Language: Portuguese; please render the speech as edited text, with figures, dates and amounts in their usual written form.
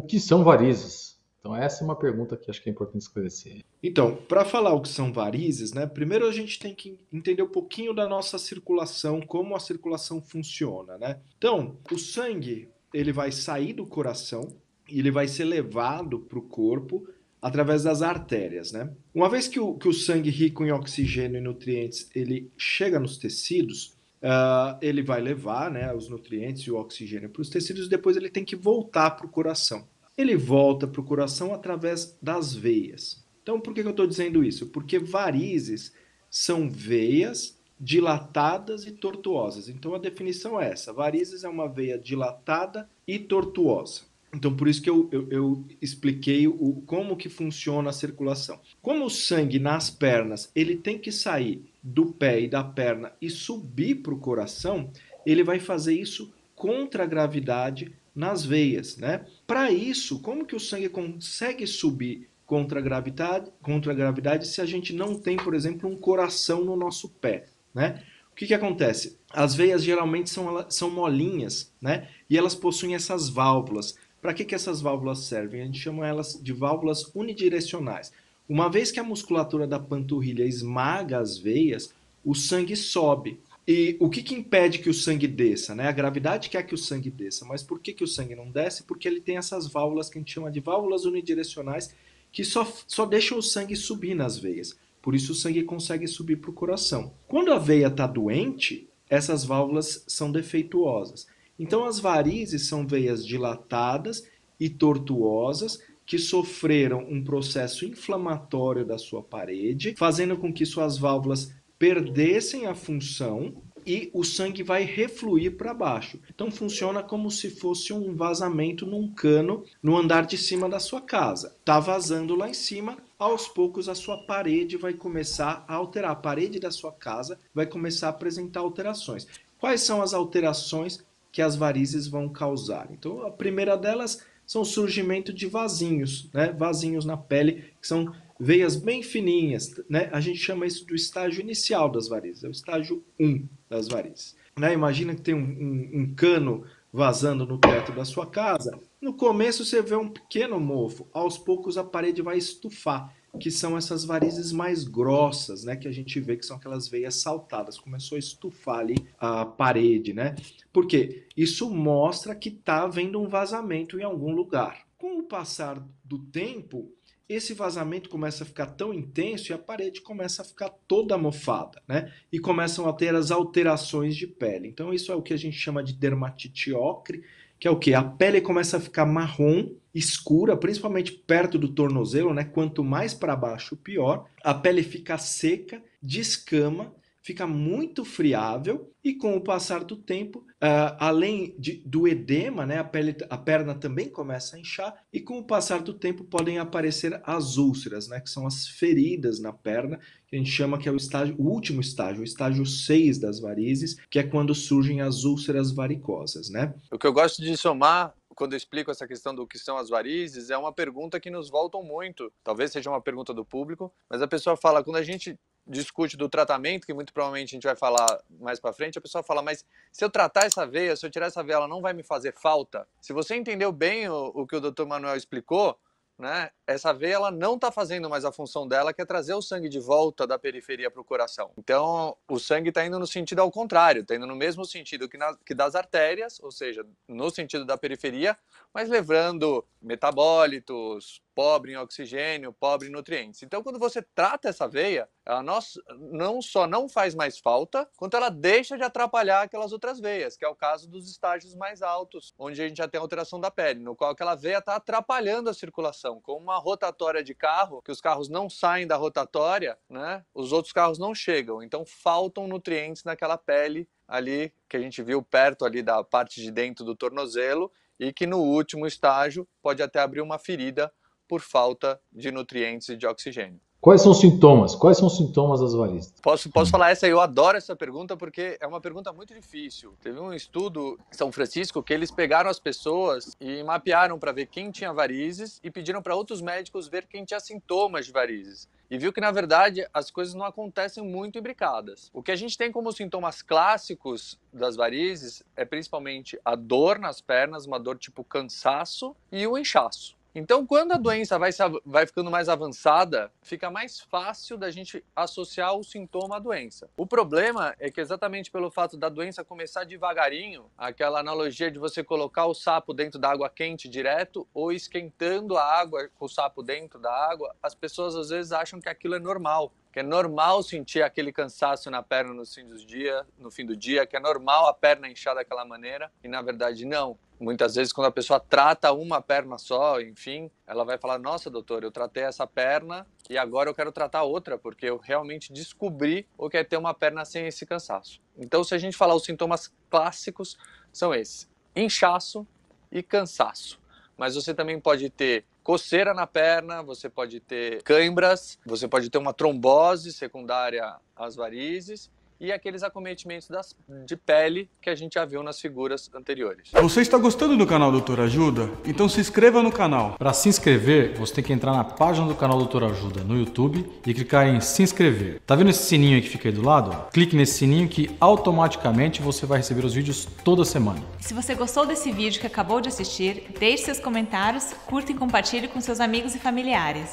que são varizes? Então, essa é uma pergunta que acho que é importante esclarecer. Então, para falar o que são varizes, né? Primeiro a gente tem que entender um pouquinho da nossa circulação, como a circulação funciona, né? Então, o sangue, ele vai sair do coração e ele vai ser levado para o corpo através das artérias, né? Uma vez que o sangue rico em oxigênio e nutrientes, ele chega nos tecidos, ele vai levar, né, os nutrientes e o oxigênio para os tecidos, depois ele tem que voltar para o coração. Ele volta para o coração através das veias. Então, por que eu estou dizendo isso? Porque varizes são veias dilatadas e tortuosas. Então, a definição é essa: varizes é uma veia dilatada e tortuosa. Então, por isso que eu expliquei como que funciona a circulação. Como o sangue nas pernas ele tem que sair do pé e da perna e subir para o coração, ele vai fazer isso contra a gravidade nas veias, né? Para isso, como que o sangue consegue subir contra a gravidade se a gente não tem, por exemplo, um coração no nosso pé, né? O que acontece? As veias geralmente são molinhas, né? E elas possuem essas válvulas. Para que essas válvulas servem? A gente chama elas de válvulas unidirecionais. Uma vez que a musculatura da panturrilha esmaga as veias, o sangue sobe. E o que impede que o sangue desça? Né? A gravidade quer que o sangue desça, mas por que o sangue não desce? Porque ele tem essas válvulas que a gente chama de válvulas unidirecionais que só deixam o sangue subir nas veias. Por isso o sangue consegue subir para o coração. Quando a veia está doente, essas válvulas são defeituosas. Então as varizes são veias dilatadas e tortuosas que sofreram um processo inflamatório da sua parede, fazendo com que suas válvulas perdessem a função e o sangue vai refluir para baixo. Então funciona como se fosse um vazamento num cano no andar de cima da sua casa. Tá vazando lá em cima, aos poucos a sua parede vai começar a alterar. A parede da sua casa vai começar a apresentar alterações. Quais são as alterações que as varizes vão causar? Então a primeira delas são o surgimento de vasinhos, né? Vasinhos na pele, que são veias bem fininhas, né? A gente chama isso do estágio inicial das varizes, é o estágio 1 das varizes. Né? Imagina que tem um cano vazando no teto da sua casa. No começo você vê um pequeno mofo, aos poucos a parede vai estufar, que são essas varizes mais grossas, né? Que a gente vê que são aquelas veias saltadas. Começou a estufar ali a parede, né? Por quê? Isso mostra que está havendo um vazamento em algum lugar. Com o passar do tempo, esse vazamento começa a ficar tão intenso e a parede começa a ficar toda mofada, né? E começam a ter as alterações de pele. Então isso é o que a gente chama de dermatite ocre, que é o que? A pele começa a ficar marrom, escura, principalmente perto do tornozelo, né? Quanto mais para baixo, pior. A pele fica seca, descama, fica muito friável e com o passar do tempo, além do edema, né, a perna também começa a inchar e com o passar do tempo podem aparecer as úlceras, né, que são as feridas na perna, que a gente chama que é o último estágio, o estágio 6 das varizes, que é quando surgem as úlceras varicosas, né? O que eu gosto de somar quando eu explico essa questão do que são as varizes, é uma pergunta que nos voltam muito. Talvez seja uma pergunta do público, mas a pessoa fala, quando a gente discute do tratamento, que muito provavelmente a gente vai falar mais para frente, a pessoa fala, mas se eu tratar essa veia, se eu tirar essa veia, ela não vai me fazer falta? Se você entendeu bem o que o Dr. Manuel explicou, né, essa veia ela não está fazendo mais a função dela, que é trazer o sangue de volta da periferia para o coração. Então, o sangue está indo no sentido ao contrário, está indo no mesmo sentido que das artérias, ou seja, no sentido da periferia, mas levando metabólitos, pobre em oxigênio, pobre em nutrientes. Então, quando você trata essa veia, ela não só não faz mais falta, quanto ela deixa de atrapalhar aquelas outras veias, que é o caso dos estágios mais altos, onde a gente já tem alteração da pele, no qual aquela veia está atrapalhando a circulação, como uma rotatória de carro, que os carros não saem da rotatória, né? Os outros carros não chegam, então faltam nutrientes naquela pele ali, que a gente viu perto ali da parte de dentro do tornozelo, e que no último estágio pode até abrir uma ferida por falta de nutrientes e de oxigênio. Quais são os sintomas? Quais são os sintomas das varizes? Posso falar essa? Eu adoro essa pergunta porque é uma pergunta muito difícil. Teve um estudo em São Francisco que eles pegaram as pessoas e mapearam para ver quem tinha varizes e pediram para outros médicos ver quem tinha sintomas de varizes. E viu que, na verdade, as coisas não acontecem muito imbricadas. O que a gente tem como sintomas clássicos das varizes é principalmente a dor nas pernas, uma dor tipo cansaço e o inchaço. Então, quando a doença vai ficando mais avançada, fica mais fácil da gente associar o sintoma à doença. O problema é que exatamente pelo fato da doença começar devagarinho, aquela analogia de você colocar o sapo dentro da água quente direto ou esquentando a água com o sapo dentro da água, as pessoas às vezes acham que aquilo é normal. Que é normal sentir aquele cansaço na perna no fim do dia, que é normal a perna inchar daquela maneira, e na verdade não. Muitas vezes quando a pessoa trata uma perna só, enfim, ela vai falar, nossa doutor, eu tratei essa perna e agora eu quero tratar outra, porque eu realmente descobri o que é ter uma perna sem esse cansaço. Então se a gente falar os sintomas clássicos, são esses, inchaço e cansaço. Mas você também pode ter coceira na perna, você pode ter cãibras, você pode ter uma trombose secundária às varizes e aqueles acometimentos de pele que a gente já viu nas figuras anteriores. Você está gostando do canal Doutor Ajuda? Então se inscreva no canal. Para se inscrever, você tem que entrar na página do canal Doutor Ajuda no YouTube e clicar em se inscrever. Tá vendo esse sininho aí que fica aí do lado? Clique nesse sininho que automaticamente você vai receber os vídeos toda semana. Se você gostou desse vídeo que acabou de assistir, deixe seus comentários, curta e compartilhe com seus amigos e familiares.